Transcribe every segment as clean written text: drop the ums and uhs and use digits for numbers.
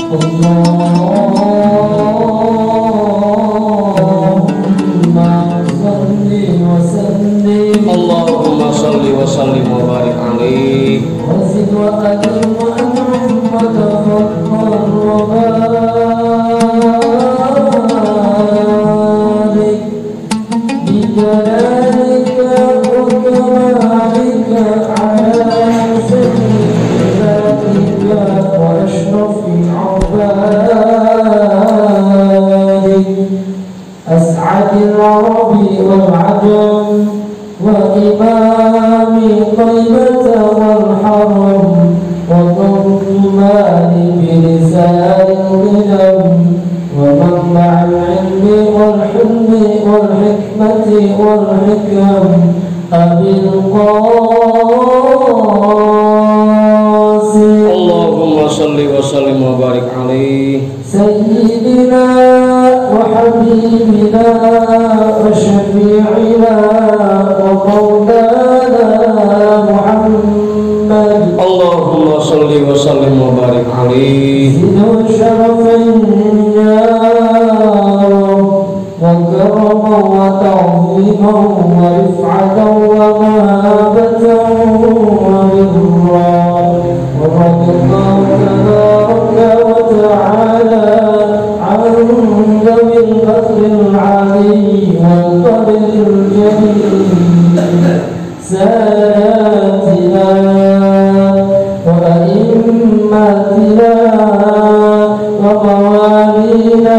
Allahumma salli wa sallim wa barik alaihi wa zid wa akrim wa an'im wa tafaddal wa barik bi jalalika wa kamalika ala sayyidika wa ashrafi ibadik as'adil arabi wal ajam وإمام طيبة والحرم وترجمان بلسان القلم ومنبع العلم والحلم والحكمة والحكم أبي القاسم اللهم صل وسلم وبارك عليه سيدنا وحبيبنا وشفيعنا ومولانا محمد اللهم صل وسلم وبارك عليه زد شرفا يا رب وكرما وتعظيما ورفعة ومهابة وبرا ورضي الله تبارك وتعالى عن ذوي القدر العلي والقدر الجليل ساداتنا وأئمتنا وموالينا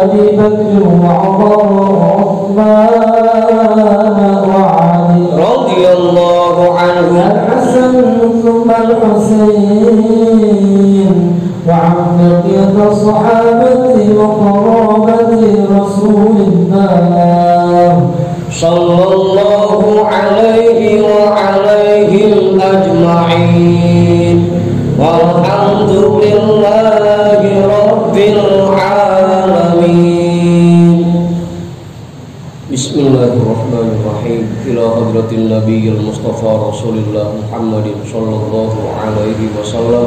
أبي بكر وعمر وعثمان وعلي رضي الله عنهم الحسن ثم الحسين وعن بقية الصحابة وقرابة رسول الله صلى الله عليه وعليهم أجمعين والحمد لله رب العالمين. بسم الله الرحمن الرحيم. إلى حضرة النبي المصطفى رسول الله محمد صلى الله عليه وسلم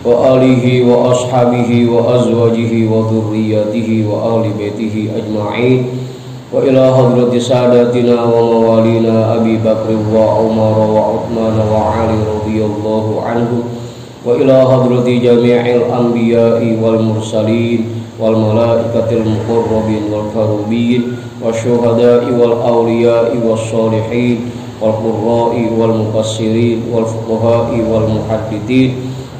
وآله وأصحابه وأزواجه وذرياته وآل بيته أجمعين وإلى حضرة ساداتنا وموالينا أبي بكر وعمر وعثمان وعلي رضي الله عنهم وإلى حضرة جميع الأنبياء والمرسلين والملائكة المقربين والكروبين والشهداء والأولياء والصالحين والقراء والمفسرين والفقهاء والمحدثين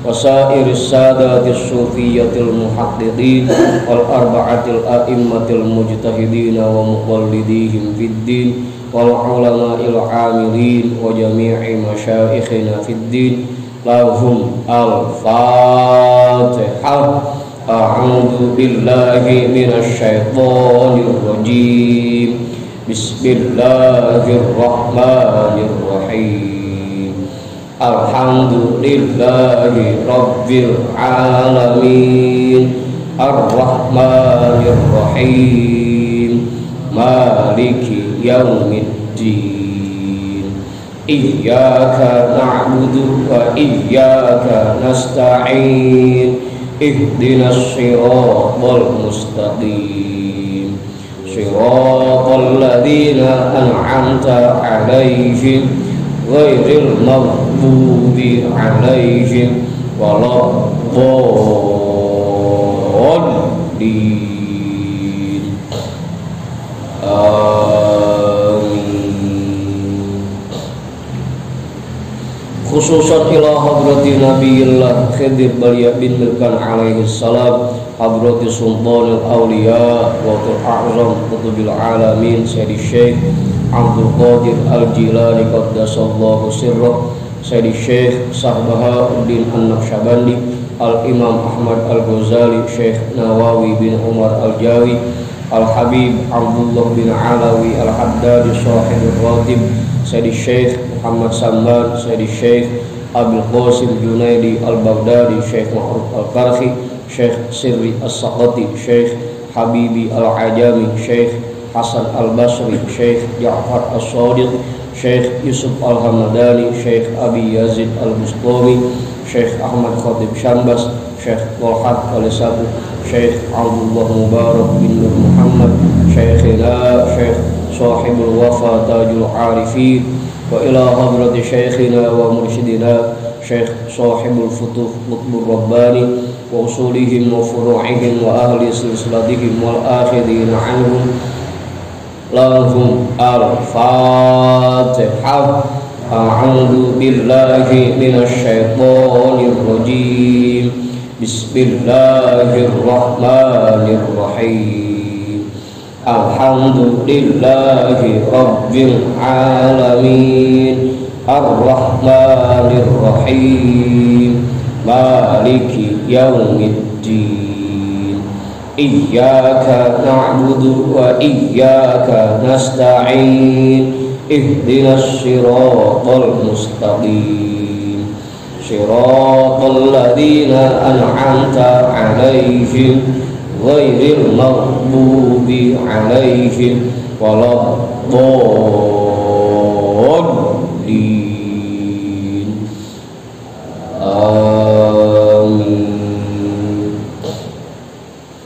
وسائر السادات الصوفية المحققين والأربعة الأئمة المجتهدين ومقلديهم في الدين والعلماء العاملين وجميع مشايخنا في الدين لهم الفاتحة. أعوذ بالله من الشيطان الرجيم. بسم الله الرحمن الرحيم. الحمد لله رب العالمين الرحمن الرحيم مالك يوم الدين إياك نعبد وإياك نستعين اهدنا الصراط المستقيم صراط الذين أنعمت عليهم غير المغضوب عليهم ولا الضالين آمين. Khususan ila hadrati Nabiyillah Khidir Baliyah bin Mirkan alaihi salam, hadrati Sultanul Awliya wa A'zam Qutubil Alamin Sayyidi Syekh Abdul Qadir Al-Jilani Qaddasallahu sirrah, Sayyidi Syekh Sahbahauddin An-Naqsyabandi, Al-Imam Ahmad Al-Ghazali, Syekh Nawawi bin Umar Al-Jawi, Al-Habib Abdullah bin Alawi Al-Haddadi Sahibul Ratib, Sayyidi Syekh Muhammad Samban, Sayyidi Syekh Abdul Qasim Junaidi Al-Baghdadi, Syekh Ma'ruf Al-Karhi, Syekh Sirri As-Saqati, Syekh Habibi Al-Ajami, Syekh Hasan Al-Basri, Syekh Ja'far As-Sadiq, Syekh Yusuf Al-Hamadani, Syekh Abi Yazid Al-Bustami, Syekh Ahmad Khatib Syambas, Syekh Tolhat Kalisabu, Syekh Abdullah Mubarak bin Nur Muhammad, Syekhina Syekh Sahibul Wafa Tajul Arifin, wa ila hadrati Syekhina wa mursyidina Syekh Sahibul Futuh Qutbur Rabbani wa usulihim wa furu'ihim wa ahli silsilatihim wal akhidina anhum lahum al-Fatihah. A'udzu billahi minasy syaithanir rajim. Bismillahirrahmanirrahim. Alhamdulillahi rabbil alamin. Ar-Rahmanir Rahim. Maliki yaumiddin. Iyyaka na'budu wa iyyaka nasta'in. Ihdinas siratal mustaqim. Siratal ladzina an'amta 'alaihim ghairil maghdubi 'alaihim waladdallin. Amin.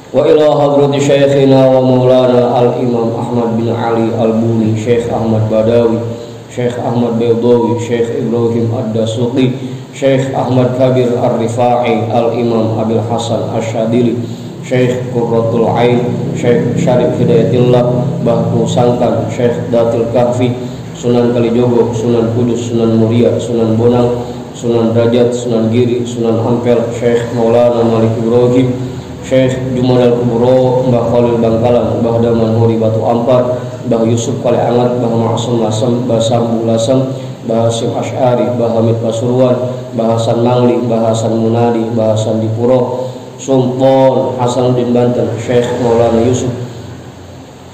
Wa ila hadrati syekhina wa maulana al-imam Ahmad bin Ali al-Buni, Syekh Ahmad Badawi, Syekh Ahmad Baydawi, Syekh Ibrahim Ad-Dasuqi, Syekh Ahmad Kabir Ar-Rifa'i, al-imam Abil Hasan Asyadili, Syekh Qurratul Ain, Syekh Syarif Hidayatillah, Bahku Sangkan, Syekh Datil Kahfi, Sunan Kalijogo, Sunan Kudus, Sunan Muria, Sunan Bonang, Sunan Derajat, Sunan Giri, Sunan Ampel, Syekh Maulana Malik Ibrahim, Syekh Jumadal Kubro, Mbah Khalil Bangkalan, Mbah Daman Huri Batu Ampar, Mbah Yusuf Kale Angat, Mbah Ma'asum Lasem, Mbah Sambu Lasem, Mbah Hasim Asy'ari, Mbah Hamid Pasuruan, Mbah Hasan Mangli, Mbah Hasan Munadi, Mbah Hasan Dipuro, Sumpon Hasanuddin Banten, Syekh Maulana Yusuf,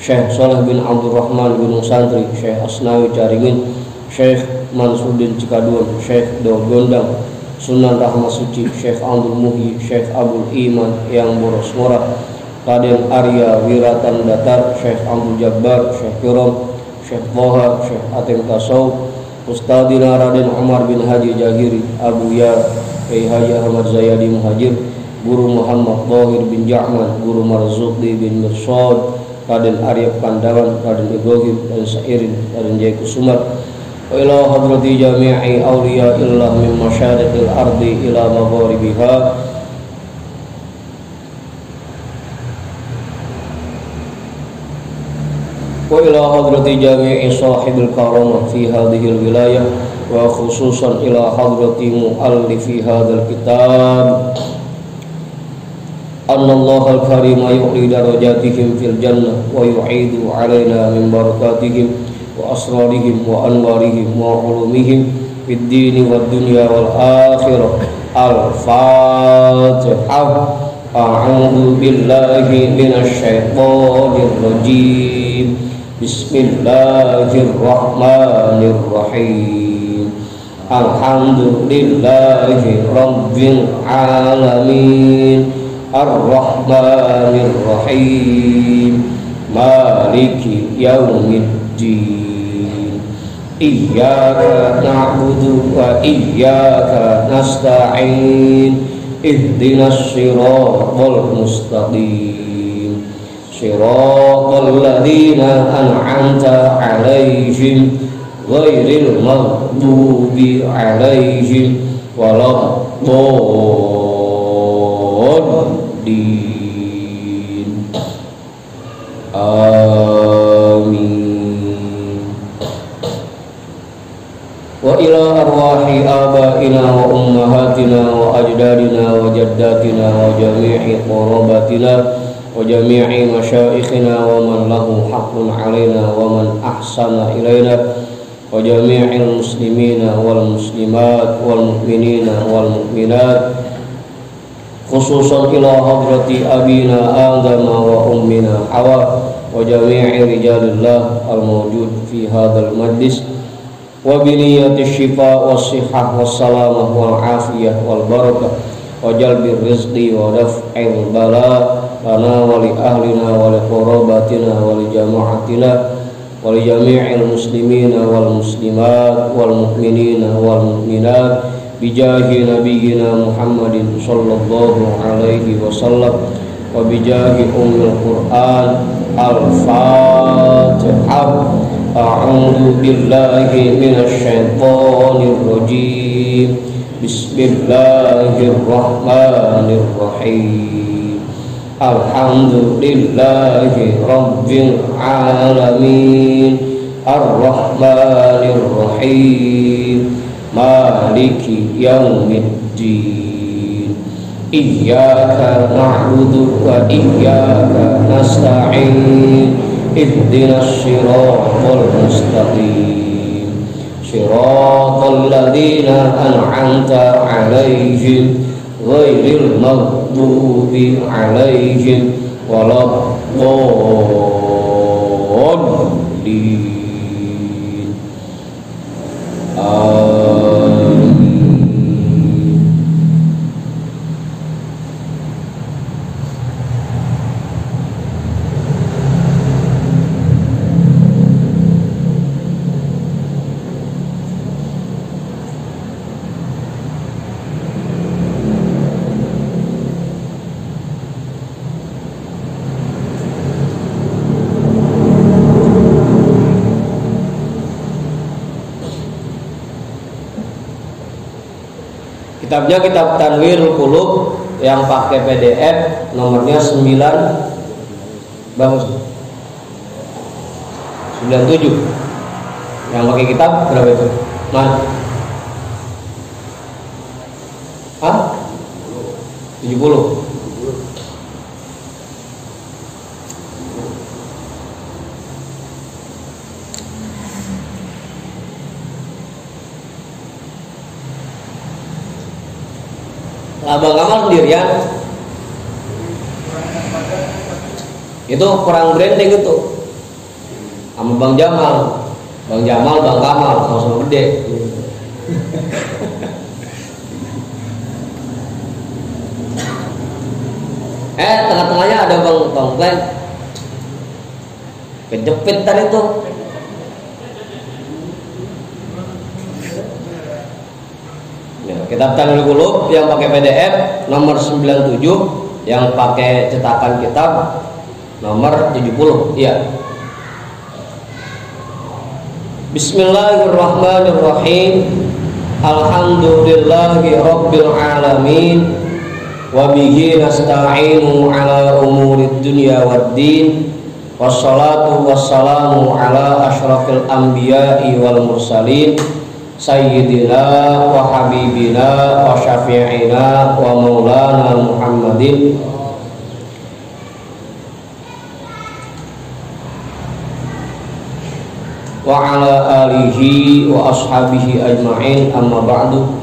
Syekh Saleh bin Abdurrahman Gunung Santri, Syekh Asnawi Caringin, Syekh Mansuddin Cikaduan, Syekh Daud Gondang, Sunan Rahmat Suci, Syekh Abdul Muhyi, Syekh Abdul Iman yang Boros Murah, Raden Arya Wiratan Datar, Syekh Abdul Jabbar, Syekh Kiram, Syekh Toha, Syekh Atem Tasawuf, Ustadina Raden Umar bin Haji Jahiri, Abu Yar, Kiai Haji Ahmad Zayadi Muhajir, Guru Muhammad Thahir bin Ja'man, Guru Marzuqi bin Mirsad, Raden Arya Pandawan, Raden Ibrahim, Raden Sairin, Raden Jaya Kusumar, wa ila hadrati jami'i awliya illah min masyariqil ardi ila magharibiha wa ila hadrati jami'i sahibil karamah fi hadhil wilayah wa khususan ila hadrati muallifi hadzal kitab annallaha al-karima yu'li darajatihim fil jannah wa yu'idu alaina min barakatihim wa asrarihim wa anwarihim wa ulumihim fid dini wad dunya wal akhirah. Al-Fatihah. A'udzu billahi minasy syaithanir rajim. Bismillahirrahmanirrahim. Alhamdulillahi rabbil alamin. Ar-Rahmanir Rahim. Maliki yaumiddin. Iyyaka na'budu wa iyyaka nasta'in. Ihdinas siratal mustaqim. Siratal ladzina an'amta 'alaihim ghairil maghdubi 'alaihim waladdallin. Amin. Wa ila arwahi abaina wa ummahatina wa ajdadina wa jaddatina wa jami'i qarabatina wa jami'i masyaikhina wa man lahu haqqun alaina wa man ahsana ilaina wa jami'il muslimina wal muslimat wal mu'minina wal mu'minat khususan ila hadrati abina Adam wa ummina Hawa wa jami'i rijalillah al-mawjud fi hadzal majlis wa bi niyyati syifa was sihah was salamah wal afiyah wal barakah wa jalbir rizqi wa daf'il bala lana wa li ahlina wa li qarabatina wa li jama'atina wa li jami'il muslimina wal muslimat wal mu'minina wal mu'minat bijahi nabiyyina Muhammadin sallallahu alaihi wasallam wa bijahi ummil Qur'an. Al-Fatihah. A'udzu billahi minasy syaithanir rajim. Bismillahirrahmanirrahim. Alhamdulillahi rabbil alamin. Ar-Rahmanir Rahim. Maliki yaumiddin. Iyyaka na'budu wa iyyaka nasta'in. Ihdinas siratal mustaqim. Siratal ladzina an'amta 'alaihim ghairil maghdubi 'alaihim waladdallin. Kitabnya kitab Tanwirul Qulub yang pakai PDF, nomornya 97. Yang pakai kitab berapa itu? Mana? Hah? 70. Abang Kamal sendirian itu kurang branding itu sama Bang Jamal, Bang Kamal sama gede. Tengah-tengahnya ada Bang Tongkleng kejepit tadi itu. Kitab Tanwirul Qulub yang pakai PDF nomor 97, yang pakai cetakan kitab nomor 70. Iya. Bismillahirrahmanirrahim. Alhamdulillahi rabbil alamin wa bihi nasta'inu ala umurid dunya waddin. Wassalatu wassalamu ala asyrafil anbiya'i wal mursalin Sayyidina wa habibina wa syafi'ina wa maulana Muhammadin wa ala alihi wa ashabihi ajma'in, amma ba'du.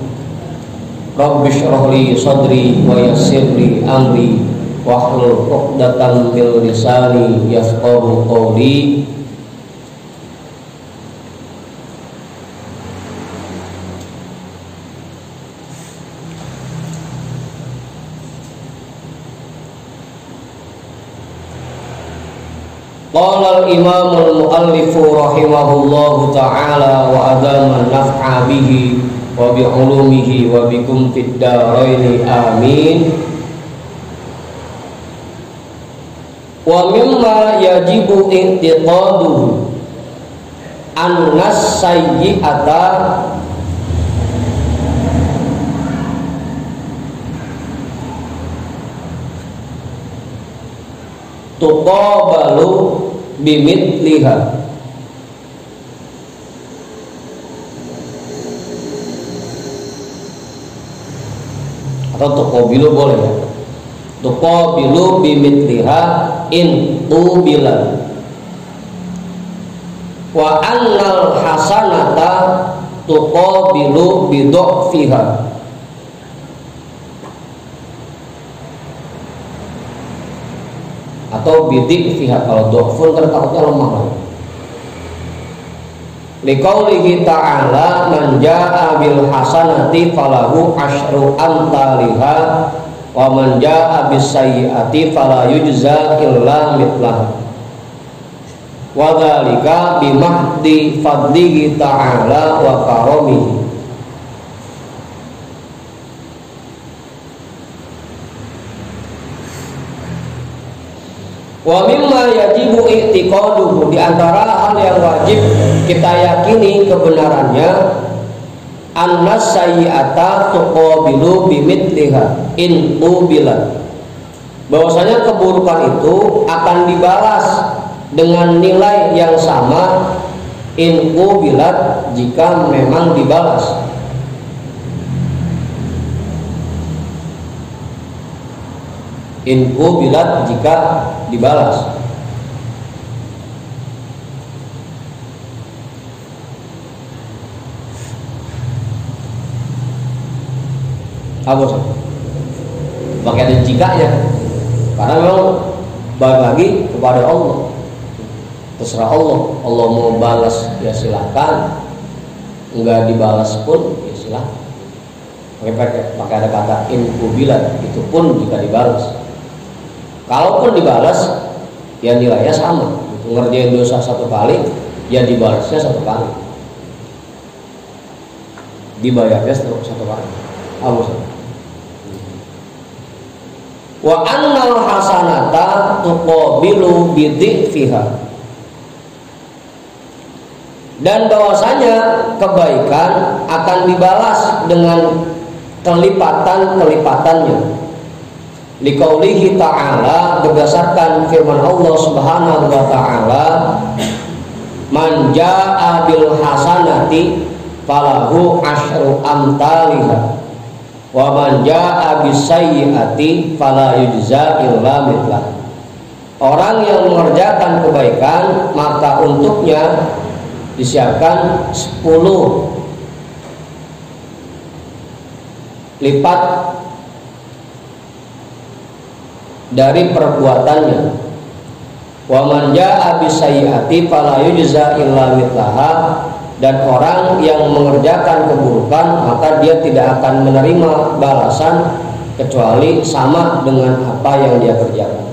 Rabbi shrah li sadri wa yassir li amri wahlul 'uqdatam min lisani yafqahu qawli. Qala al-imam al-muallif rahimahullahu ta'ala wa adama naf'a bihi wa bi ulumihi wa bikum fid daraini amin. Wa mimma yajibu i'tiqaduhu annas sayyi'ata tuqabalu bimitliha, atau tuqabilu boleh ya. Tuqabilu bimitliha in tubilan. Wa annal hasanata tuqabilu bidhfiha. Atau bidik fiha, kalau dhafun kan takutnya lemah. Liqaulihi ta'ala man jaa'a bil hasanati falahu asyru amthaliha wa man jaa'a bis sayyi'ati fala yujza illa mithlaha. Wa dzalika bi mahdi fadlihi ta'ala wa karamihi. Wa mimma yajibu i'tiqaduhu, di antara hal yang wajib kita yakini kebenarannya, annas sayyi'ata tuqabilu bimithliha in ubilat, bahwasanya keburukan itu akan dibalas dengan nilai yang sama in ubilat, jika memang dibalas. In ubilat, jika dibalas. Apa sih? Pakai ada jikanya, karena memang balik lagi kepada Allah. Terserah Allah. Allah mau balas ya silahkan, enggak dibalas pun ya silahkan. Pakai ada kata in ubilat, itu pun jika dibalas. Kalaupun dibalas, ya nilainya sama. Ngerjain dosa satu kali, ya dibalasnya satu kali, dibayarnya satu kali. Abu. Wa annal hasanata tuqabilu bidhifiha, dan bahwasanya kebaikan akan dibalas dengan kelipatan-kelipatannya. Liqaulihi ta'ala, berdasarkan firman Allah Subhanahu wa ta'ala, man jaa'a bil hasanati falahu asyru amsalihha wa man jaa'a bis sayyi'ati fala yujza illa mithlah. Orang yang mengerjakan kebaikan, maka untuknya disiapkan 10 lipat dari perbuatannya. Wa man jaa'a bis sayyi'ati fala yujza illa mithlaha, dan orang yang mengerjakan keburukan, maka dia tidak akan menerima balasan kecuali sama dengan apa yang dia kerjakan.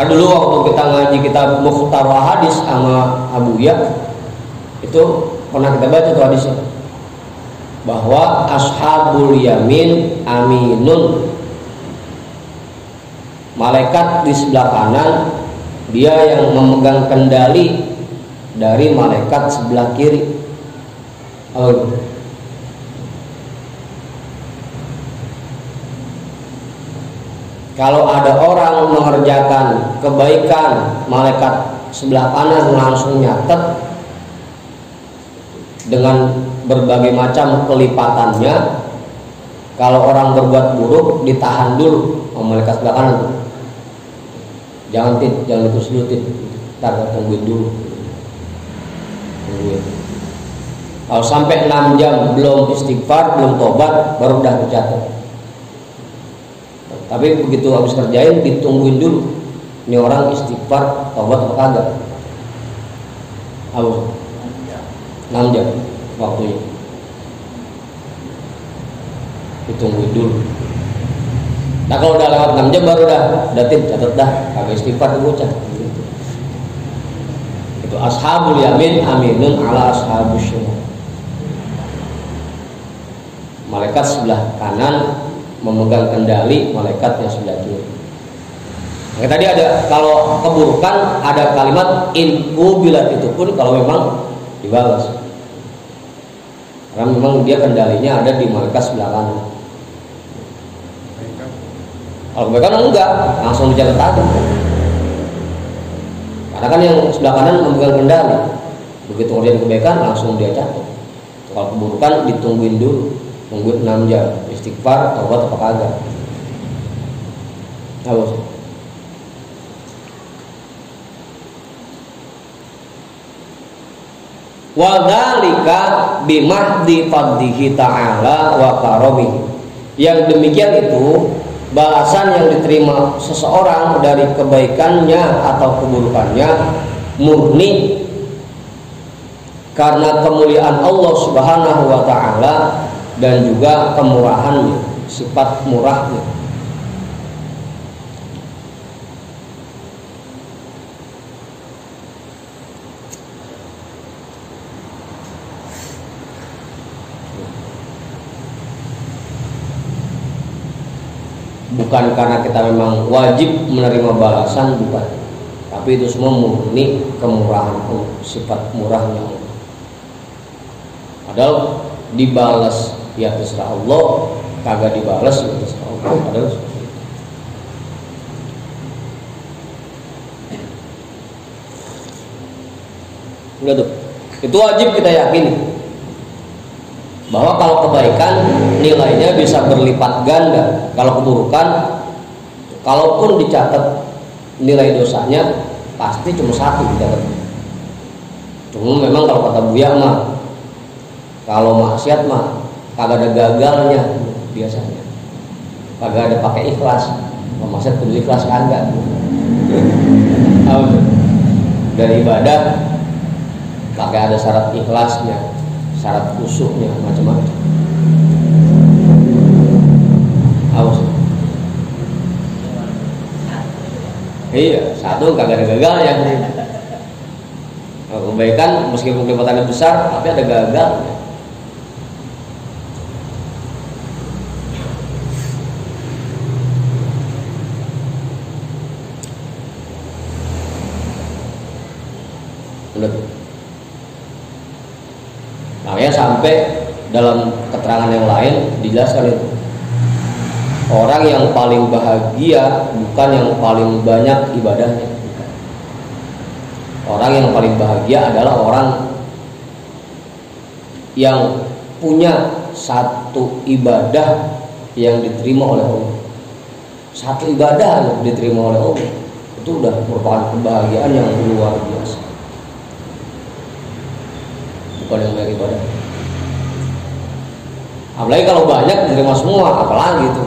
Dulu waktu kita ngaji kitab Mukhtarah Hadis sama Abu Ya, itu pernah kita baca tuh hadisnya, bahwa ashabul yamin aminun, malaikat di sebelah kanan dia yang memegang kendali dari malaikat sebelah kiri. Kalau ada orang mengerjakan kebaikan, malaikat sebelah kanan langsung nyatet dengan berbagai macam kelipatannya. Kalau orang berbuat buruk, ditahan dulu sama malaikat sebelah kanan. Jangan terus lutin, tungguin dulu. Kalau sampai 6 jam belum istighfar, belum tobat, baru udah dicatat. Tapi begitu habis kerjain, ditungguin dulu, ini orang istighfar, tobat apa kagak. 6 jam waktunya, ditungguin dulu. Nah kalau udah lewat 6 jam baru dah catat dah, kagak istighfar tuh bocah. Itu ashabul yamin aminun ala ashabus shimal. Malaikat sebelah kanan memegang kendali malaikat yang sebelah kiri. Nah, tadi ada, kalau keburukan ada kalimat in ubilat, itu pun kalau memang dibalas, karena memang dia kendalinya ada di malaikat sebelah kanan. Kalau kebaikan enggak, langsung dicatat aja. Karena kan yang sebelah kanan memegang kendali, begitu ngerjain kebaikan langsung dia catat. Kalau keburukan ditungguin dulu, tungguin 6 jam, istighfar, taubat apa kagak. Harus. Wa dzalika bimahdi fadlihi ta'ala wa karamihi. Yang demikian itu balasan yang diterima seseorang dari kebaikannya atau keburukannya murni karena kemuliaan Allah Subhanahu wa ta'ala dan juga kemurahannya, sifat murahnya. bukan karena kita memang wajib menerima balasan, bukan, tapi itu semua murni kemurahan Allah, sifat murahnya Allah. Padahal dibalas ya terserah Allah, kagak dibalas ya terserah Allah. Padahal udah tuh, itu wajib kita yakini bahwa kalau kebaikan nilainya bisa berlipat ganda, kalau keburukan kalaupun dicatat nilai dosanya pasti cuma satu dicatat. Cuma memang kalau kata Buya mah, kalau maksiat mah kagak ada gagalnya biasanya, kagak ada pakai ikhlas. Kalau maksiat kudu ikhlas kagak. Dari ibadah kagak ada syarat ikhlasnya, syarat khusyuknya, macam-macam. Awas. Iya, satu kagak ada gagalnya. Kebaikan meskipun kelipatannya besar, tapi ada gagalnya. Udah tuh. Makanya sampai dalam keterangan yang lain dijelaskan itu, orang yang paling bahagia bukan yang paling banyak ibadahnya. Orang yang paling bahagia adalah orang yang punya satu ibadah yang diterima oleh Allah. Satu ibadah yang diterima oleh Allah, itu udah merupakan kebahagiaan yang luar biasa. Bukan yang banyak ibadah. Apalagi kalau banyak diterima semua, apalagi itu.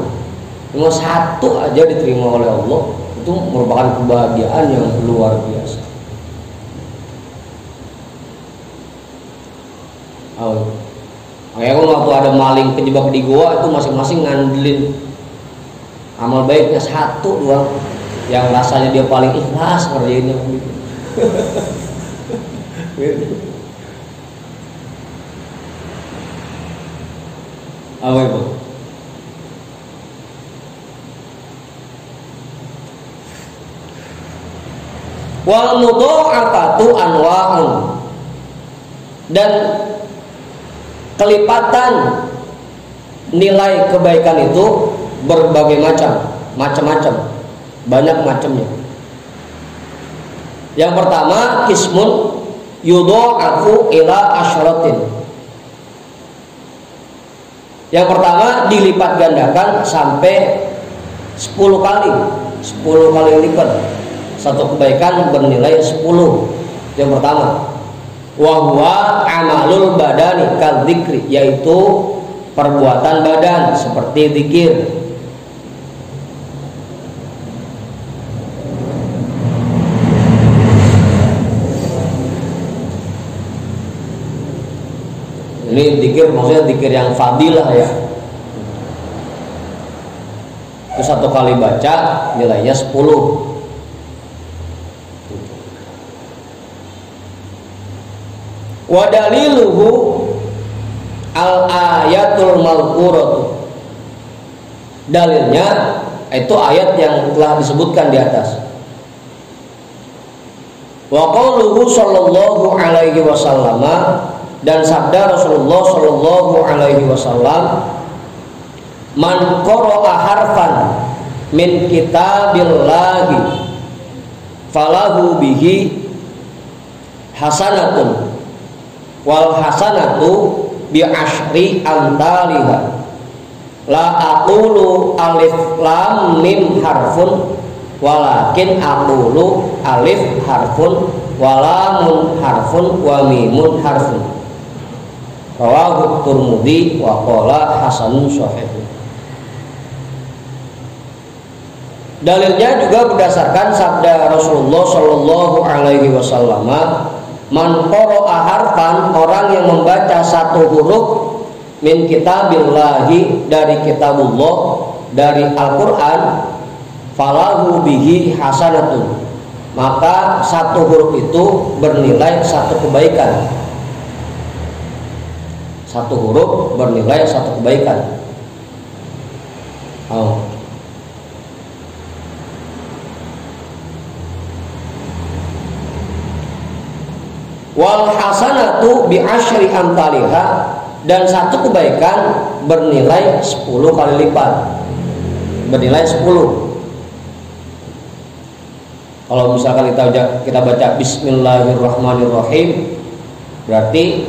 Cuma satu aja diterima oleh Allah, itu merupakan kebahagiaan yang luar biasa. Makanya waktu ada maling kejebak di goa itu masing-masing ngandelin amal baiknya satu doang, yang rasanya dia paling ikhlas ngerjainnya gitu. Apa itu? Wal mudha'afatu anwa'un, dan kelipatan nilai kebaikan itu berbagai macam-macam, banyak macamnya. Yang pertama, kismun yudha'afu ila asyaratin. Yang pertama dilipat gandakan sampai 10 kali, 10 kali lipat. Satu kebaikan bernilai 10. Yang pertama, wa huwa amalul badani kadzikri, yaitu perbuatan badan seperti zikir. Ini zikir maksudnya zikir yang fadilah ya. Itu satu kali baca nilainya 10. Wa daliluhu al ayatul malquratu. Dalilnya itu ayat yang telah disebutkan di atas. Wa qauluhu sallallahu alaihi wasallam, dan sabda Rasulullah sallallahu alaihi wasallam, man qara'a harfan min kitabillahi falahu bihi hasanatun wal hasanatu bi asyri amsalihha, la aqulu alif lam mim harfun walakin aqulu alif harfun wa lamun harfun wa mimun harfun. Rawahu Tirmidzi wa qala hasanun shahih. Dalilnya juga berdasarkan sabda Rasulullah sallallahu alaihi wasallam, man qara'a harfan, orang yang membaca satu huruf min kitabillahi, dari kitabullah, dari Al-Qur'an, falahu bihi hasanatun, maka satu huruf itu bernilai satu kebaikan. Satu huruf bernilai satu kebaikan. Wal hasanatu bi asyri amsalha, dan satu kebaikan bernilai 10 kali lipat. Bernilai 10. Kalau misalkan kita baca bismillahirrahmanirrahim, berarti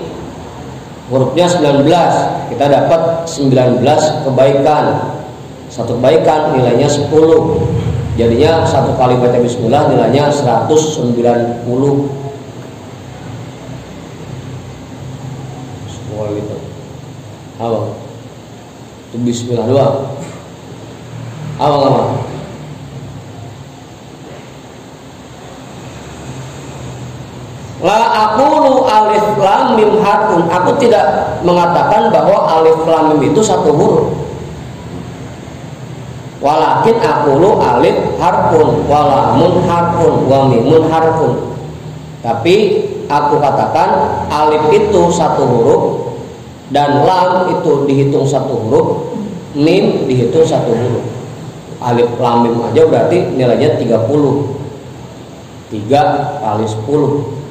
hurufnya 19, kita dapat 19 kebaikan. Satu kebaikan nilainya 10. Jadinya satu kali baca bismillah nilainya 190. Semua gitu. Awal. Itu bismillah doang. Awal. La aqulu alif lam mim harfun. Aku tidak mengatakan bahwa alif lam mim itu satu huruf. Walakin aqulu alif harfun wa lamun harfun wa mimun harfun. Tapi aku katakan alif itu satu huruf dan lam itu dihitung satu huruf, mim dihitung satu huruf. Alif lam mim aja berarti nilainya 30. 3 kali 10.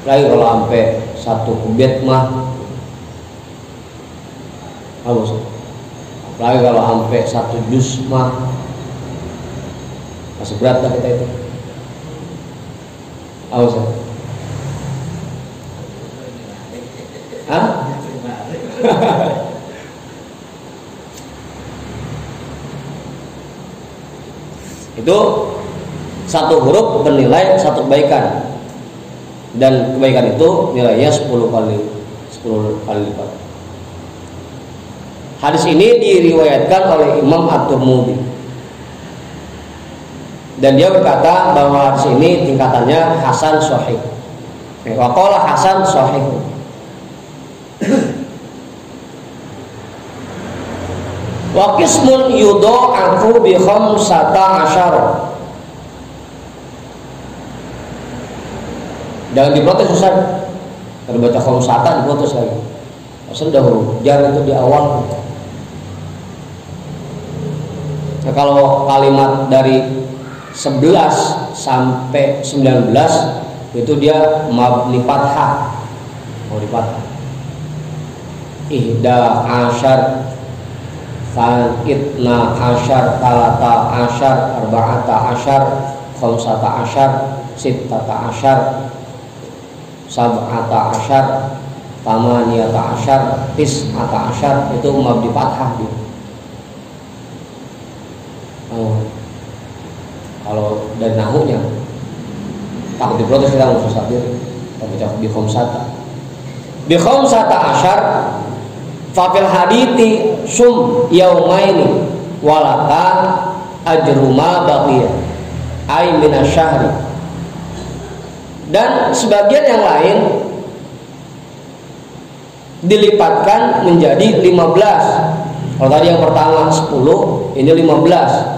Lagi kalau sampai satu kubit mah apa sih? Lagi kalau sampai satu juz mah masih berat lah kita itu. Apa sih? Hah? Itu satu huruf bernilai satu kebaikan. Dan kebaikan itu nilainya 10 kali lipat. Hadis ini diriwayatkan oleh Imam At-Tirmidzi. Dan dia berkata bahwa hadis ini tingkatannya hasan sahih. Wa qala hasan sahih. Wa qismun yudha'afu bi 15. Jangan diprotes Ustaz. Kalau baca khamsatan diprotes lagi. Asal dahulu jar itu di awal. Nah, kalau kalimat dari 11 sampai 19 itu dia mabni fathah. Mabni fathah. Ihda asyar, itna asyar, talata asyar, arba'ata asyar, khamsata asyar, sittata asyar, sab'ata asyar, tamaniyata asyar, tis'ata asyar. Itu mabni fathah gitu. Kalau dari nahunya takut diprotes kita harus sadir. Kita baca bi khamsata asyar fa fil hadithi sum yaumaini walaka ajruma baqiya ay minasyahri. Dan sebagian yang lain dilipatkan menjadi 15. Kalau tadi yang pertama 10, ini 15.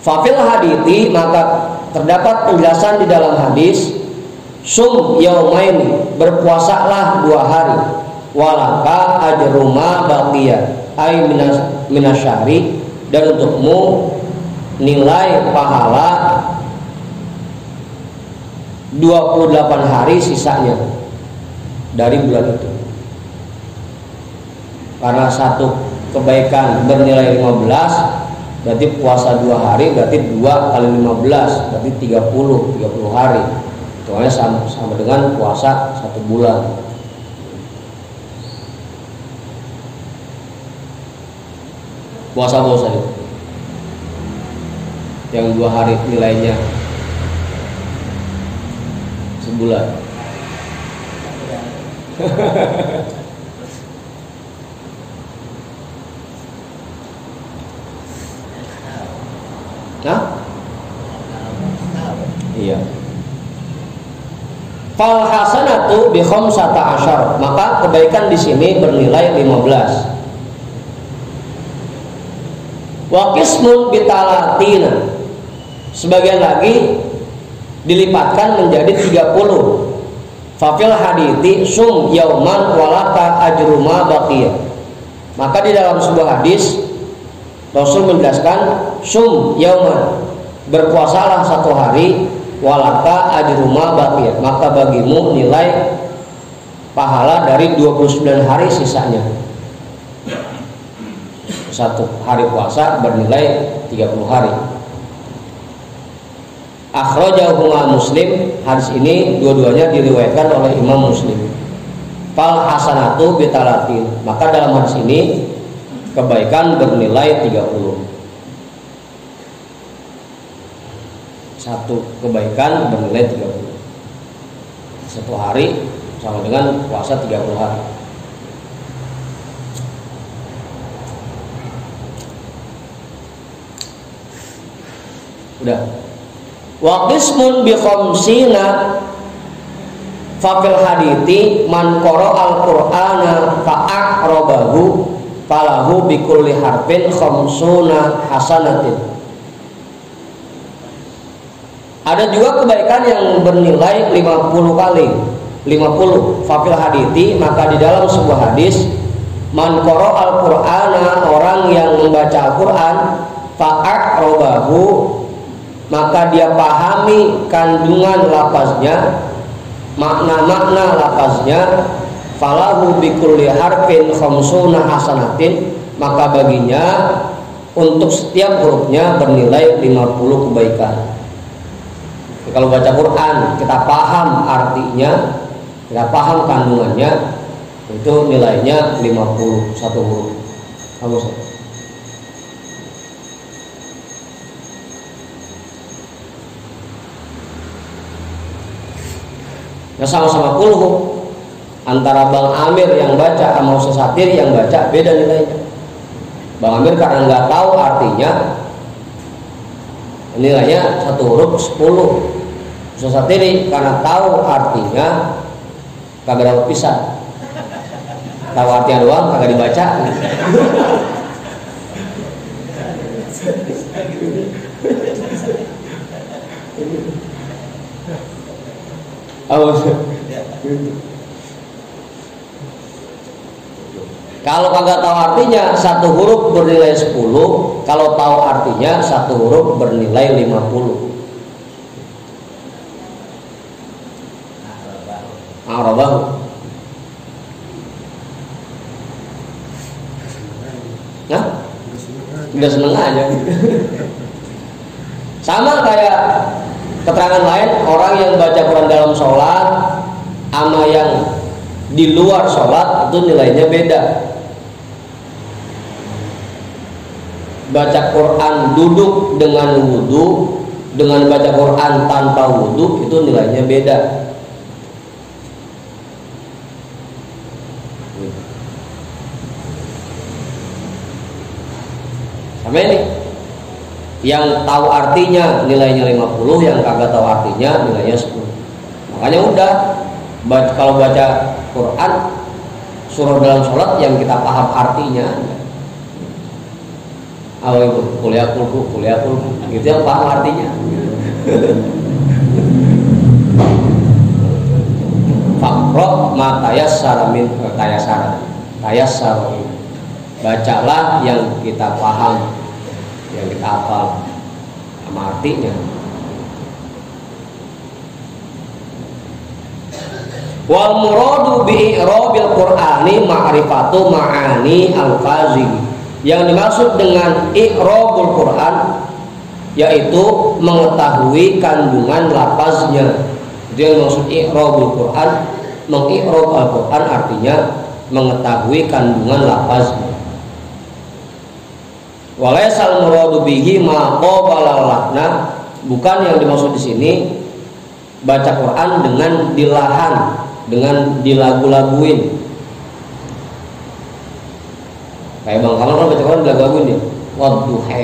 Fafil hadithi, maka terdapat penjelasan di dalam hadis sum yaumaini, berpuasalah 2 hari, walaka ajruma baqiyah ay minasyahri, dan untukmu nilai pahala 28 hari sisanya dari bulan itu. Karena satu kebaikan bernilai 15, berarti puasa 2 hari, berarti 2 kali 15, berarti 30 hari. Itu sama dengan puasa 1 bulan. Puasa itu yang 2 hari nilainya sebulan. Nah, iya. Fal hasanatu bi 15, maka kebaikan di sini bernilai 15. Wa qismun bi talatina, sebagian lagi dilipatkan menjadi 30. Fafil hadithi sum yauman walaka ajruma baqiyah, maka di dalam sebuah hadis Rasul menjelaskan sum yauman, berpuasalah 1 hari walaka ajruma baqiyat, maka bagimu nilai pahala dari 29 hari sisanya. Satu hari puasa bernilai 30 hari. Akhrajahu Muslim, hadis ini dua-duanya diriwayatkan oleh Imam Muslim. Fal hasanatu bitalatin, maka dalam hadis ini kebaikan bernilai 30. Satu kebaikan bernilai 30. Satu hari sama dengan puasa 30 hari. Udah. Wa qismun bi khamsina fa fil hadithi man qara al-Qur'ana fa aqrabahu falahu bi kulli harfin khamsuna hasanatin. Ada juga kebaikan yang bernilai 50 kali. 50 fa fil hadithi, maka di dalam sebuah hadis man qara al-Qur'ana, orang yang membaca Al-Qur'an, fa aqrabahu, maka dia pahami kandungan lafaznya, makna-makna lafaznya, falahu bikulli harfin khamsuna hasanatin, maka baginya untuk setiap hurufnya bernilai 50 kebaikan. Kalau baca Quran kita paham artinya, kita paham kandungannya, itu nilainya 50 satu huruf. Kamu ya sama-sama kulhu, antara Bang Amir yang baca sama Ustaz Satir yang baca beda nilainya. Bang Amir karena nggak tahu artinya nilainya satu huruf 10. Ustaz Satir karena tahu artinya kagak dapat pisan. Tahu artinya doang kagak dibaca. Kalau kagak tahu artinya satu huruf bernilai 10, kalau tahu artinya satu huruf bernilai 50. Arabahu. Nah, udah seneng aja. Sama kayak keterangan lain, orang yang baca Quran dalam sholat sama yang di luar sholat itu nilainya beda. Baca Quran duduk dengan wudhu dengan baca Quran tanpa wudhu itu nilainya beda. Sama ini, yang tahu artinya nilainya 50, yang kagak tahu artinya nilainya 10. Makanya udah, kalau baca Quran surah dalam sholat yang kita paham artinya, itu kuliah kulku, gitu yang paham artinya. Faqra ma tayassara min tayassara. Bacalah yang kita paham, yang kita hafal sama artinya. Wal muradu bi i'rabil Qur'ani ma'rifatu ma'ani al-fazi. Yang dimaksud dengan i'rabul Qur'an yaitu mengetahui kandungan lafaznya. Itu yang dimaksud i'rabul Qur'an. Mengi'rab Al-Qur'an artinya mengetahui kandungan lafaznya. Walaisal muradu bihi ma qabala lahna, bukan yang dimaksud di sini baca Quran dengan dilahan, dengan dilagu-laguin. Kayak Bang Kamal kan baca Quran dilagu-laguin ya. Wadduha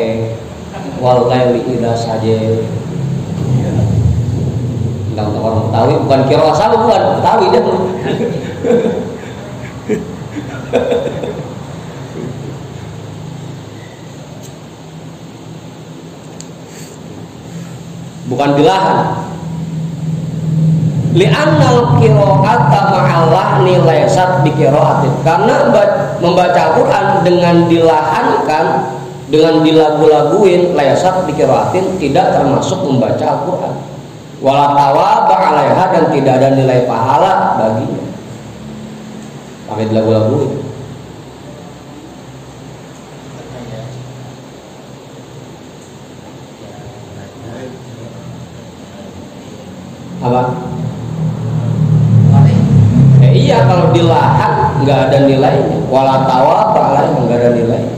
wal laili idza saja. Enggak orang Betawi, bukan kira asal, bukan Betawi dia. Bukan bilahan. Li'annal qira'ata ma'allah nilaysat bi qira'atin. Karena membaca Al-Qur'an dengan dilahankan, dengan dilagu-laguin, laysat bi qira'atin, tidak termasuk membaca Al-Qur'an. wala thawaba 'alaiha, dan tidak ada nilai pahala baginya. Pakai dilagu-laguin. Apa? Iya, kalau dilahat nggak ada nilainya. Wala thawaba 'alaiha, nggak ada nilainya.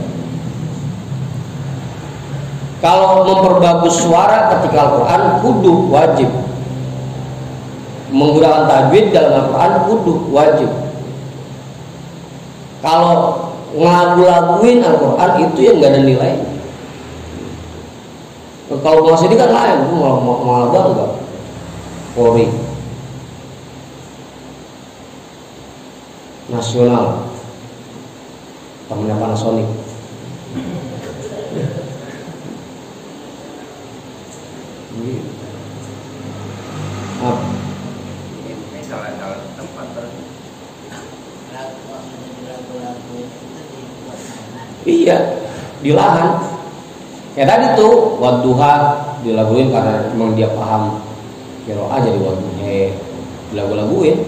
Kalau memperbagus suara ketika Al-Quran kudu wajib. Menggunakan tajwid dalam Al-Quran kudu wajib. Kalau ngelagu-laguin Al-Quran itu yang nggak ada nilai. Kalau masih ini kan lain, malah bangga. Polri nasional, temennya Panasonic. Iya, di lahan. Ya tadi tuh wadduha dilaguin karena memang dia paham qiraah, jadi wadduha dilagu-laguin.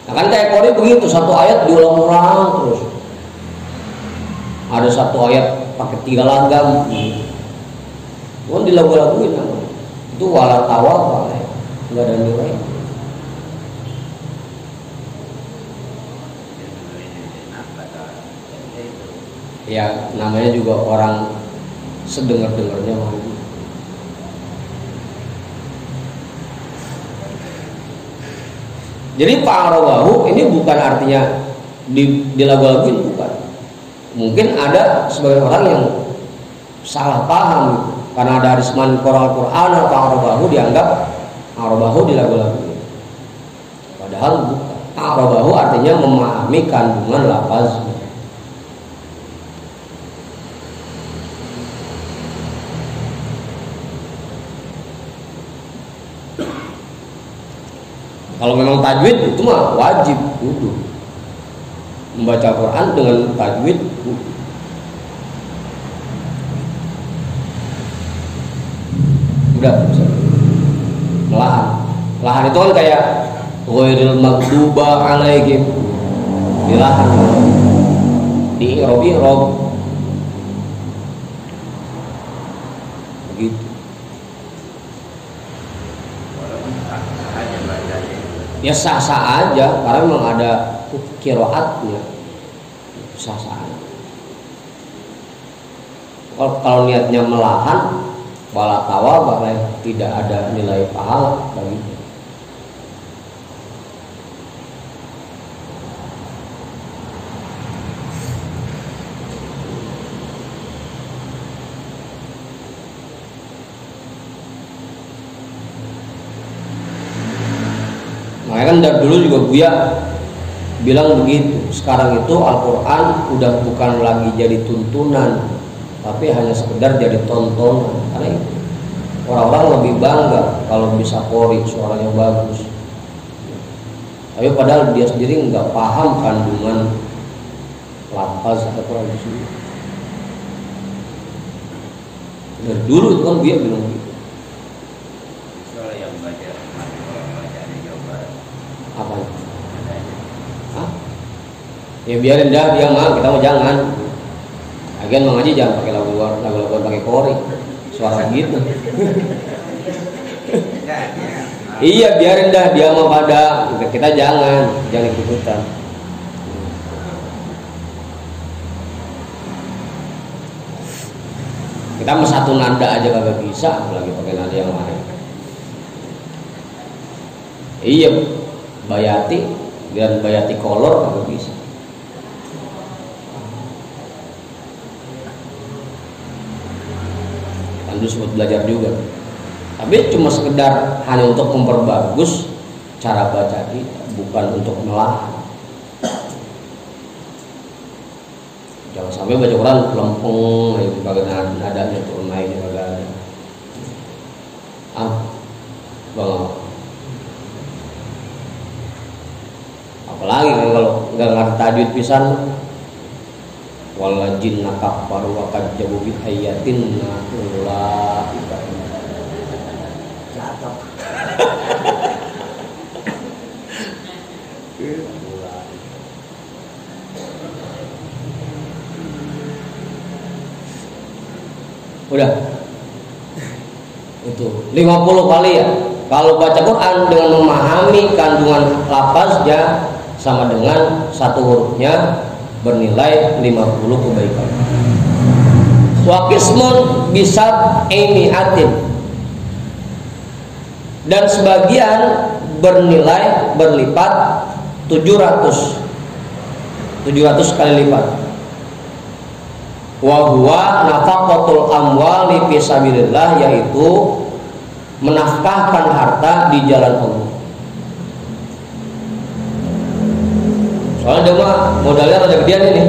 Nah kan kayak Qori begitu, satu ayat diulang-ulang terus. Ada satu ayat pakai 3 langgam. Kan dilagu-laguin namanya. Itu wala thawaba, enggak ada nilai. Ya namanya juga orang sedengar-dengarnya mau. Jadi fa'arabahu ini bukan artinya dilagu-laguin, bukan. Mungkin ada sebagian orang yang salah paham gitu. Karena ada arisman Quran fa'arabahu dianggap arabahu dilagu-laguin. Padahal bukan. Arabahu artinya memahami kandungan lafaznya. Kalau memang tajwid itu mah wajib kudu membaca Quran dengan tajwid kudu. Udah melahan. Lahan itu kan kayak ghairil maghduba alaihim, dilahan di i'rab begitu. Ya sah-sah aja karena memang ada qiraatnya, sah-sah aja. Kalau niatnya melahan wala thawaba, tidak ada nilai pahala bagi. Makanya kan dari dulu juga Buya bilang begitu. Sekarang itu Al-Quran udah bukan lagi jadi tuntunan, tapi hanya sekedar jadi tontonan. Karena itu orang-orang lebih bangga kalau bisa Qori, suaranya bagus. Tapi padahal dia sendiri nggak paham kandungan lafaz Al-Quran itu. Dari dulu itu kan Buya bilang gitu. Apa? Hah? Ya biarin dah dia mah, kita mau jangan. Agen mengaji jangan pakai lagu pakai Qori, suara gitu. Iya biarin dah dia mau pada, kita jangan ikutan. Kita mau satu nada aja kagak bisa, apalagi pakai nada yang lain. Iya. Bayati dan bayati kolor kalau bisa. Kan sempat belajar juga. Tapi cuma sekedar hanya untuk memperbagus cara baca kita, bukan untuk melahan. Jangan sampai baca Quran lempeng, itu kagak nadanya turun naiknya kagak ada. Bang. Apalagi kan kalau nggak ngerti tajwid pisan, walajin nakafaru wa kadzabu bi ayatin la Itu 50 kali ya. Kalau baca Quran dengan memahami kandungan lafaznya sama dengan satu hurufnya bernilai 50 kebaikan. Wa qismun bisab atin, dan sebagian bernilai berlipat 700 kali lipat. Wa huwa nafaqatul amwali fi sabilillah, yaitu menafkahkan harta di jalan Allah. Soalnya dia mah modalnya rada gedean ini.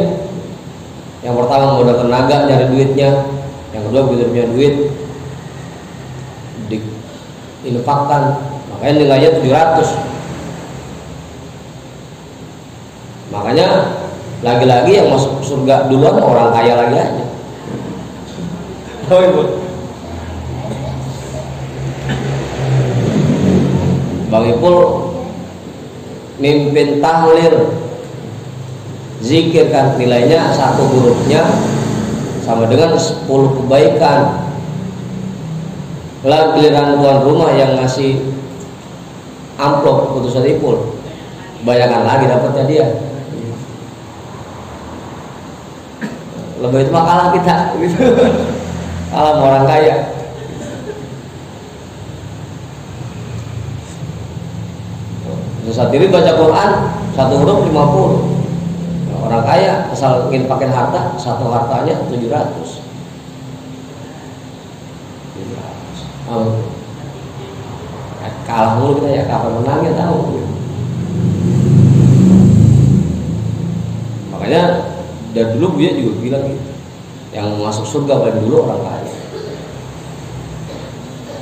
Yang pertama modal tenaga nyari duitnya, yang kedua begitu punya duit diinfakkan, makanya nilainya 700. Makanya lagi-lagi yang masuk surga duluan orang kaya lagi aja. Oh ibu, Bang Ipul mimpin tahlil zikir kan, nilainya satu hurufnya sama dengan 10 kebaikan. Lah giliran tuan rumah yang ngasih amplop putusan Ipul, bayangkan lagi dapatnya dia. Lebih itu mah kalah kita gitu. Kalah sama orang kaya. Saat ini baca Quran satu huruf 50. Orang kaya asal ingin pakai harta, satu hartanya 700. Kalah mulu kita ya, kapan menangnya tahu. Makanya dari dulu Buya juga bilang gitu, yang masuk surga paling dulu orang kaya.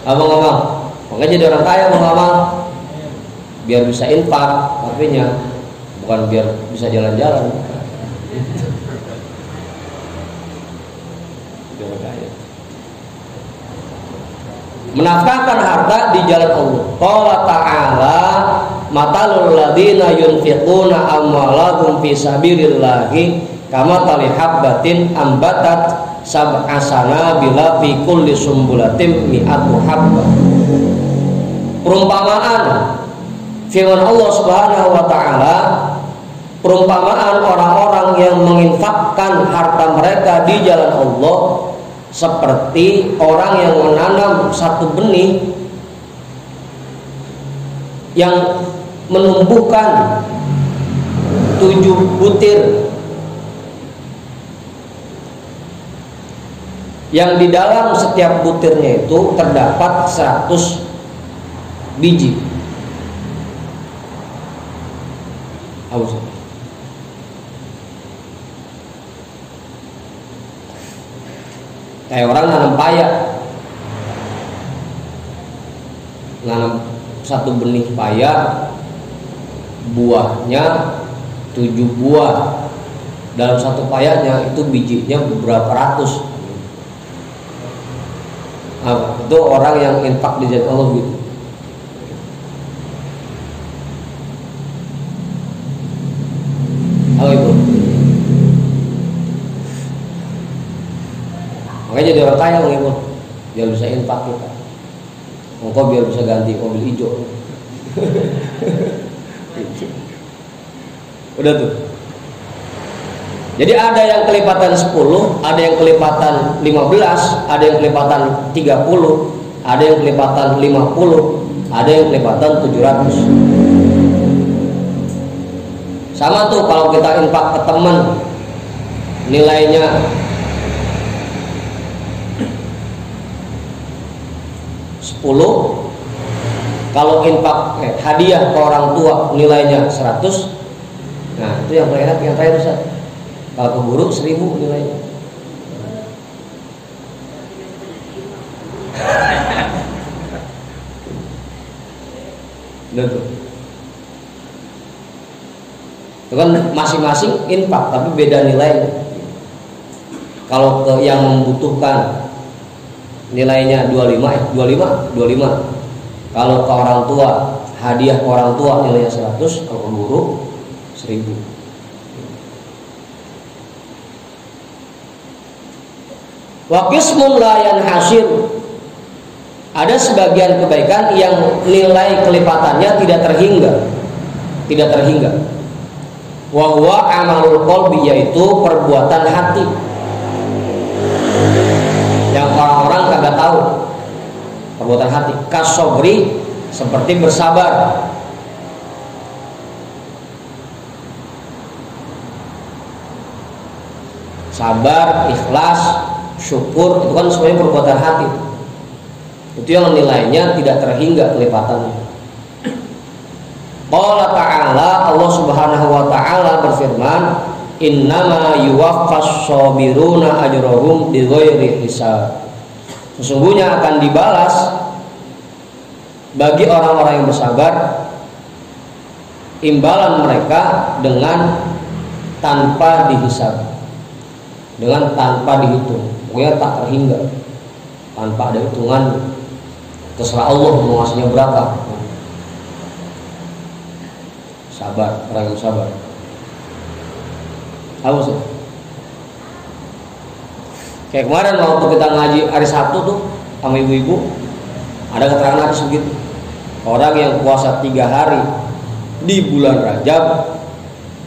Abang-abang, makanya jadi orang kaya abang-abang, biar bisa infak, artinya bukan biar bisa jalan-jalan. Menafkahkan harta di jalan Allah. Qala ta'ala matalul ladina yunfiquna amwalahum fi sabilillahi kama tali habbatin ambatat sab'a sanabila fi kulli sumbulatin mi'atu habbah. Perumpamaan firman Allah Subhanahu wa taala, perumpamaan orang-orang yang menginfakkan harta mereka di jalan Allah seperti orang yang menanam satu benih yang menumbuhkan 7 butir, yang di dalam setiap butirnya itu terdapat 100 biji. Kayak orang nanam paya, nanam satu benih paya, buahnya 7 buah. Dalam satu payanya itu bijinya beberapa ratus. Itu orang yang infak di jalan Allah gitu. Itu makanya jadi orang kaya Bang Ipul, biar bisa infak kita. Engkau biar bisa ganti mobil hijau. Udah tuh. Jadi ada yang kelipatan 10, ada yang kelipatan 15, ada yang kelipatan 30, ada yang kelipatan 50, ada yang kelipatan 700. Sama tuh kalau kita infak ke teman, nilainya 10. Kalau infak hadiah ke orang tua nilainya 100. Nah itu yang terakhir, Ustaz. Kalau ke guru 1000 nilainya. Itu kan masing-masing infak tapi beda nilainya. Kalau ke yang membutuhkan nilainya 25. Kalau ke orang tua, hadiah ke orang tua nilainya 100, kalau ke guru 1000. Wa qismun la yanhasir, Ada sebagian kebaikan yang nilai kelipatannya tidak terhingga. Wa huwa amalul qalbi, yaitu perbuatan hati yang orang-orang kagak tahu. Perbuatan hati, kasobri, seperti bersabar. Sabar, ikhlas, syukur, itu kan semuanya perbuatan hati. Itu yang nilainya tidak terhingga kelipatannya. Qala ta'ala, Allah Subhanahu wa ta'ala berfirman, innama yuwaffas sabiruna ajrahum bighairi hisab. Sesungguhnya akan dibalas bagi orang-orang yang bersabar imbalan mereka dengan tanpa dihisab, dengan tanpa dihitung. Pokoknya tak terhingga, tanpa ada hitungan. Terserah Allah mau ngasihnya berapa. Sabar, orang yang sabar. Apa sih? Kayak kemarin waktu kita ngaji hari Sabtu tuh sama ibu-ibu, ada keterangan hadis begitu. Orang yang puasa 3 hari di bulan Rajab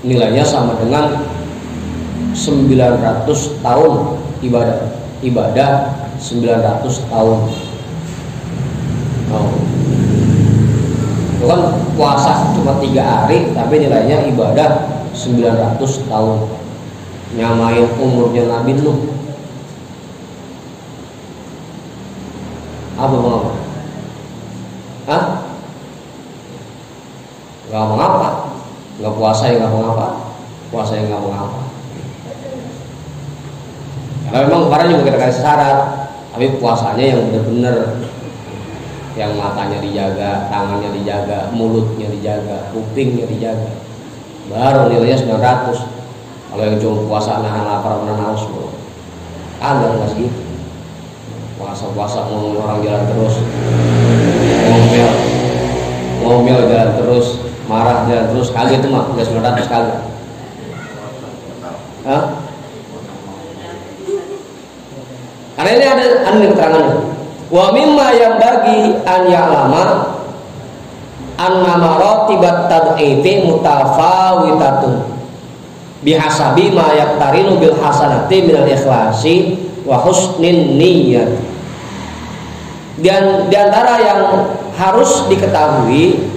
nilainya sama dengan 900 tahun ibadah 900 tahun. Itu kan puasa cuma 3 hari tapi nilainya ibadah 900 tahun, nyamain umurnya Nabi Nuh. Apa bang? Hah? Gak mau ngapa? Gak puasa ya gak mau ngapa? Puasa ya gak mau ngapa? Karena memang kemarin juga kita kasih syarat, tapi puasanya yang benar-benar, yang matanya dijaga, tangannya dijaga, mulutnya dijaga, kupingnya dijaga, baru nilainya 900. Kalau yang cuma puasa nahan lapar, nahan haus, agak nggak segitu. Puasa ngomongin orang jalan terus, ngomel jalan terus, marah jalan terus, kagak itu mah nggak 900 kagak. Hah? Karena ini ada keterangannya. Wa mimma yang bagi an ya'lama annama ratibat tad'ifi mutafawitatun bihasabi ma yaqtarinu bil hasanati minal ikhlasi wa husnin niyyat. Dan diantara yang harus diketahui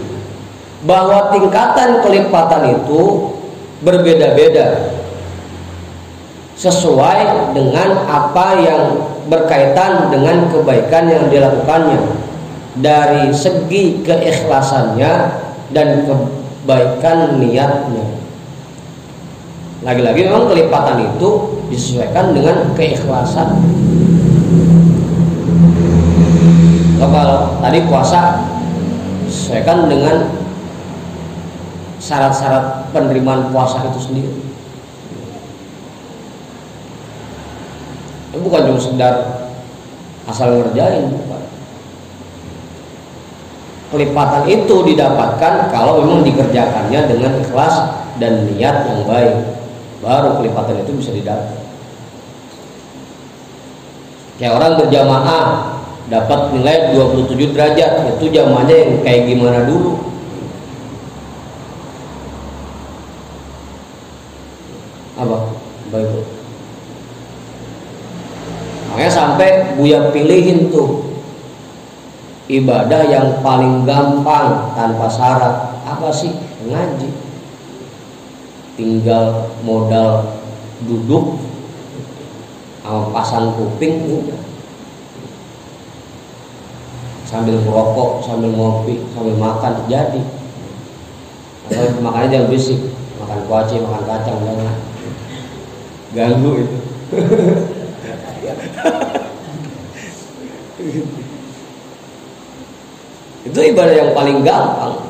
bahwa tingkatan kelipatan itu berbeda-beda sesuai dengan apa yang berkaitan dengan kebaikan yang dilakukannya, dari segi keikhlasannya dan kebaikan niatnya. Lagi-lagi memang kelipatan itu disesuaikan dengan keikhlasan. Kalau tadi puasa disesuaikan dengan syarat-syarat penerimaan puasa itu sendiri. Itu bukan cuma sekedar asal ngerjain, bukan. Kelipatan itu didapatkan kalau memang dikerjakannya dengan ikhlas dan niat yang baik, baru kelipatan itu bisa didapat. Kayak orang berjamaah dapat nilai 27 derajat, itu jamaahnya yang kayak gimana dulu? Apa? Baik. Makanya sampai Buya pilihin tuh ibadah yang paling gampang tanpa syarat. Apa sih? Ngaji. Tinggal modal duduk sama pasang kuping udah. Sambil merokok, sambil ngopi, sambil makan jadi. Atau makannya jangan berisik, makan kuaci, makan kacang jangan. Ganggu itu. Itu ibadah yang paling gampang,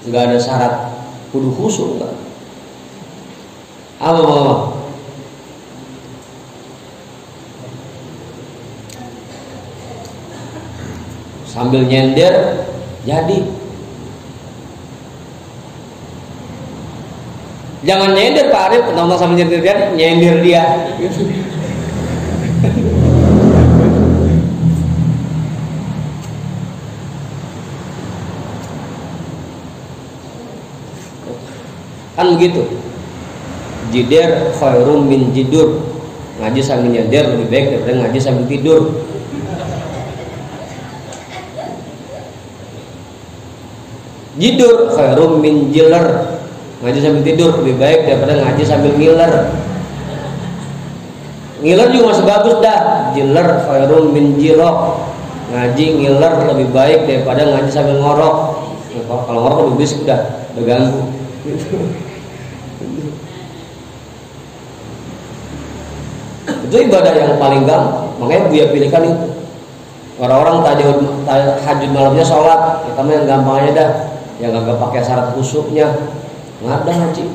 nggak ada syarat kudu khusyuk nggak. Apa mama? Sambil nyender jadi. Jangan nyender Pak Arif, nonton sambil nyender dia. Kan begitu. Jider khairum min jidur. Ngaji sambil nyender lebih baik daripada ngaji sambil tidur. Jidur khairum min jiler. Ngaji sambil tidur lebih baik daripada ngaji sambil ngiler. Ngiler juga masih bagus dah. Jiler khairum min jirok. Ngaji ngiler lebih baik daripada ngaji sambil ngorok. Kalau ngorok lebih berisik dah, terganggu. Itu ibadah yang paling gampang. Makanya Buya pilihkan itu. Orang-orang tahajud malamnya sholat, kita mah yang gampang aja dah, yang agak pakai syarat khusyuknya. Nggak ada haji,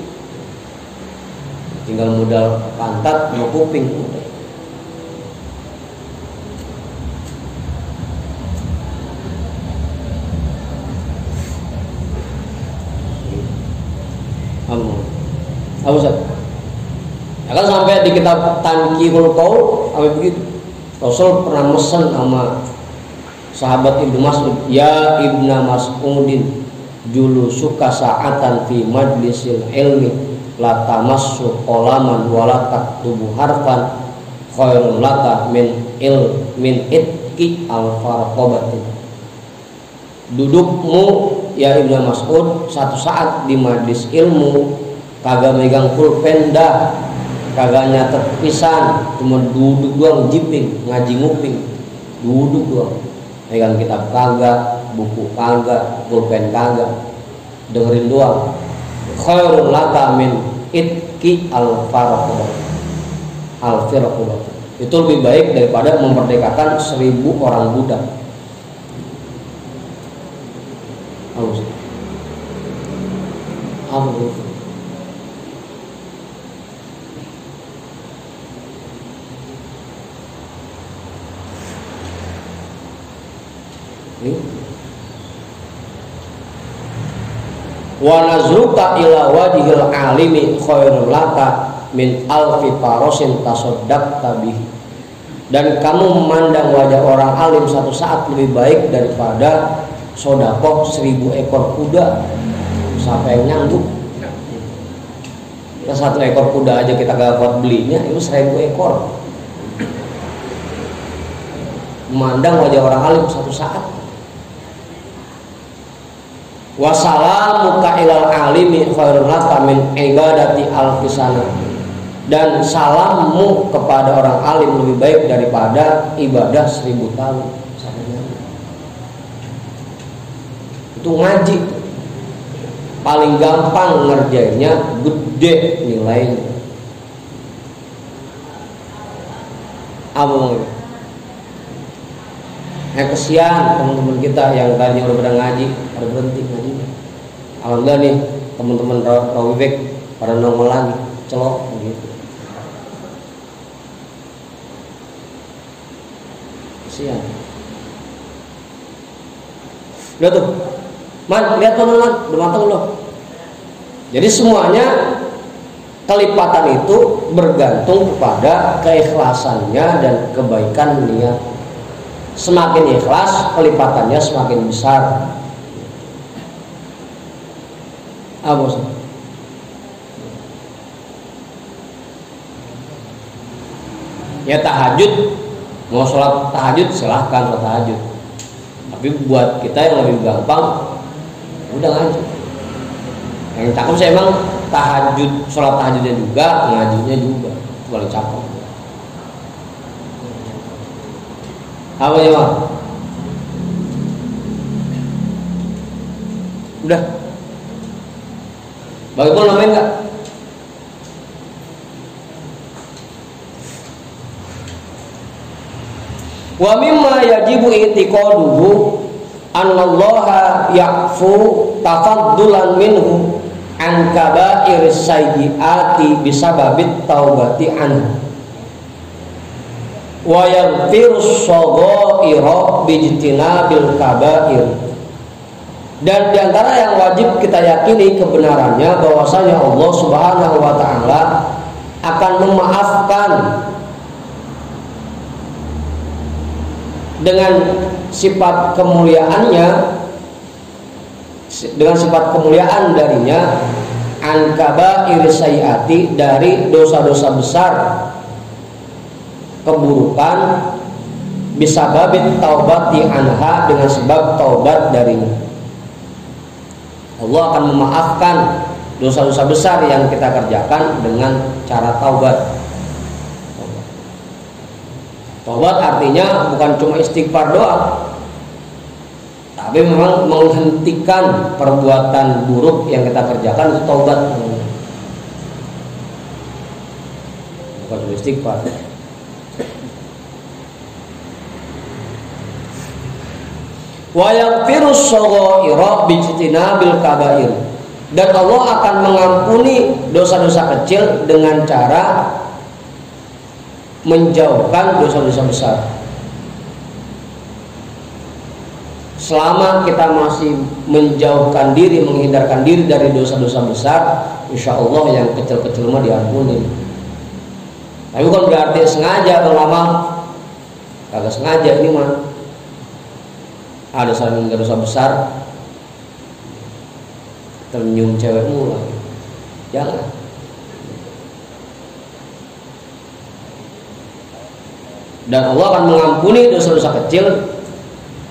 tinggal modal pantat sama kuping. Apa Ustaz? Ya kan sampai di kitab Tanqihul Qaul sampai begitu. Rasul pernah mesen sama sahabat Ibnu Mas'ud, ya Ibnu Mas'udin julusuka sa'atan fi majlisil ilmi la tamassu qalaman wa la taktubu harfan khairun laka min itqi al-farqabati. Dudukmu ya Ibnu Mas'ud satu saat di majlis ilmu, kagak megang pulpen dah, kagak nyatet pisan, cuma duduk doang, jiping, ngaji nguping, duduk doang, pegang kitab kagak, buku kagak, pulpen kagak, dengerin doang. Khairul laka min itqi al-farqabah. Itu lebih baik daripada memerdekakan 1000 orang budak. Wa nazruka ila wajhil alimi khairul laka min alfi farosin tasaddaqta bih. Dan kamu memandang wajah orang alim satu saat lebih baik daripada sodakoh 1000 ekor kuda. Sampai nyanggup. Kita 1 ekor kuda aja kita gak kuat belinya, itu 1000 ekor. Memandang wajah orang alim satu saat. Wassalamuka ilal alimi khairun laka min ibadati alfisana. Dan salammu kepada orang alim lebih baik daripada ibadah 1000 tahun. Itu ngaji paling gampang ngerjainnya, gede nilainya. Apa kesian teman-teman kita yang tadinya udah pada ngaji, pada berhenti ngaji. Alhamdulillah nih teman-teman Rawibek pada nongol lagi, celok gitu. Kesian. Lihat tuh, man, lihat tuh man, udah matang loh. Jadi semuanya kelipatan itu bergantung kepada keikhlasannya dan kebaikan niat. Semakin ikhlas, kelipatannya semakin besar. Apa sih? Ya tahajud, mau sholat tahajud silahkan sholat tahajud. Tapi buat kita yang lebih gampang, udah ngaji. Yang cakep saya emang tahajud, sholat tahajudnya juga, ngajinya juga, itu paling cakep. Apa ya Pak? Udah. Bagaimana namanya enggak? Wa mimma yajibu i'tiqaduhu annallaha ya'fu tafaddulan minhu an kaba'iris sayyiati bisababit taubati anhu wa yaghfirus shaghaira bijtinabil kaba'ir. Dan diantara yang wajib kita yakini kebenarannya bahwasanya Allah Subhanahu wa taala akan memaafkan dengan sifat kemuliaannya, dengan sifat kemuliaan darinya an kaba'ir sayyiati, dari dosa-dosa besar keburukan, bisa babit taubati anha, dengan sebab taubat darinya. Allah akan memaafkan dosa-dosa besar yang kita kerjakan dengan cara taubat. Taubat artinya bukan cuma istighfar doang, tapi memang menghentikan perbuatan buruk yang kita kerjakan, itu taubat. Bukan istighfar. Wa yaghfirus shaghaira bijtinabil kaba'ir, dan Allah akan mengampuni dosa-dosa kecil dengan cara menjauhkan dosa-dosa besar. Selama kita masih menjauhkan diri, menghindarkan diri dari dosa-dosa besar, insya Allah yang kecil-kecil mah diampuni. Tapi bukan berarti sengaja atau lama, kagak sengaja. Ini mah ada saling dosa besar, ternyum cewekmu lagi, jangan. Dan Allah akan mengampuni dosa-dosa kecil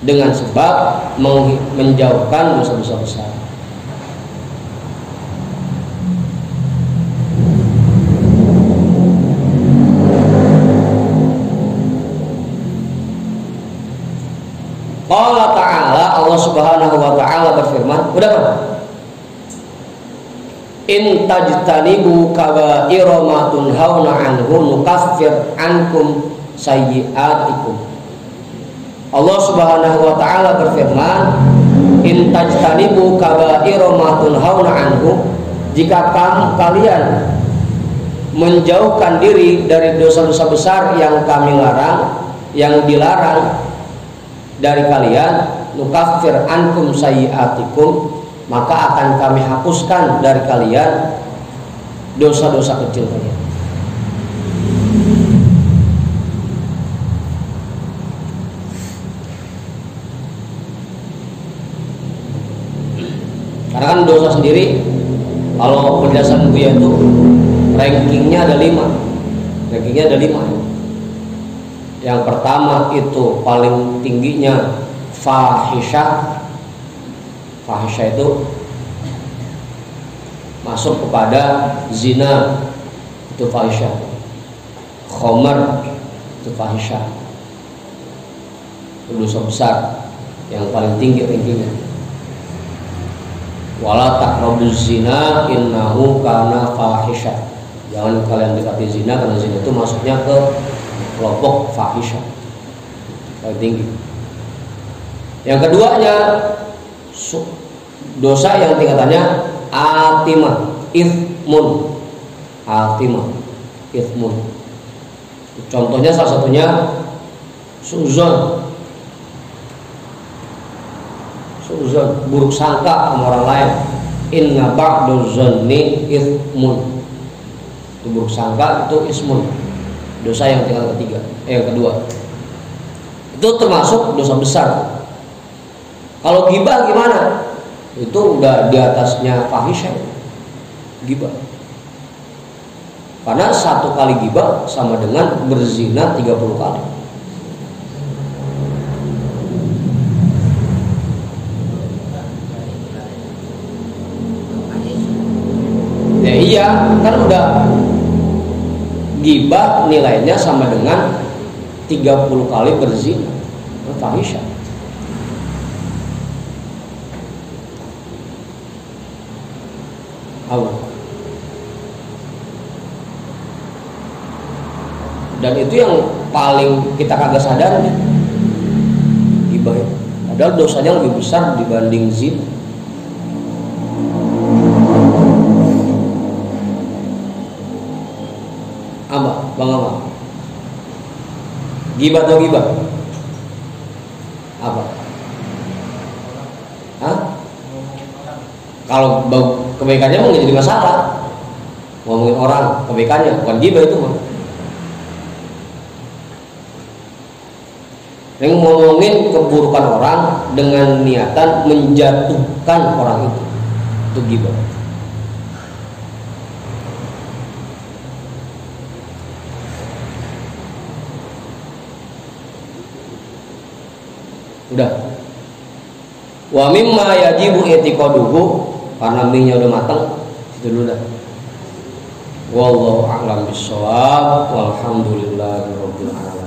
dengan sebab menjauhkan dosa-dosa besar. Allah Ta'ala, Allah Subhanahu wa Ta'ala berfirman, udah kan? In tajtanibu kaba'ira ma tunhauna anhu nukaffir ankum sayyi'atikum. Allah Subhanahu wa Ta'ala berfirman, in tajtanibu kaba'ira ma tunhauna anhu, jika kalian menjauhkan diri dari dosa-dosa besar yang kami larang, yang dilarang dari kalian, nukaffir ankum sayyi'atikum, maka akan kami hapuskan dari kalian dosa-dosa kecil kalian. Karena kan dosa sendiri, kalau penjelasan Buya itu rankingnya ada 5. Rankingnya ada 5. Yang pertama itu paling tingginya fahisyah. Fahisyah itu masuk kepada zina, itu fahisyah. Khamar itu fahisyah, itu dosa besar yang paling tinggi rankingnya. Wala taqrabuz zina innahu kana fahisyah. Jangan kalian dekati zina, karena zina itu masuknya ke kelompok fahisyah paling tinggi. Yang keduanya dosa yang tingkatannya atimah, ithmun. Atimah, ithmun. Contohnya salah satunya suzon, buruk sangka sama orang lain. Inna ba'duz zanni ithmun. Itu buruk sangka, itu ismun, dosa yang tingkat ketiga, yang kedua. Itu termasuk dosa besar. Kalau ghibah gimana? Itu udah di atasnya fahisyah, ghibah. Karena 1 kali ghibah sama dengan berzina 30 kali. Ya iya, kan udah ghibah nilainya sama dengan 30 kali berzina, fahisyah. Dan itu yang paling kita kagak sadar nih, ghibah. Padahal dosanya lebih besar dibanding zina. Apa? Bang apa? Ghibah atau ghibah? Apa? Hah? Kalau kebaikannya mah nggak jadi masalah. Ngomongin orang kebaikannya, bukan ghibah itu mah. Yang ngomongin keburukan orang dengan niatan menjatuhkan orang itu ghibah. Udah. Wa mimma yajibu i'tiqaduhu, karena mie-nya udah matang, itu dulu dah. Wallahu a'lam bishawab, walhamdulillahirabbil alamin.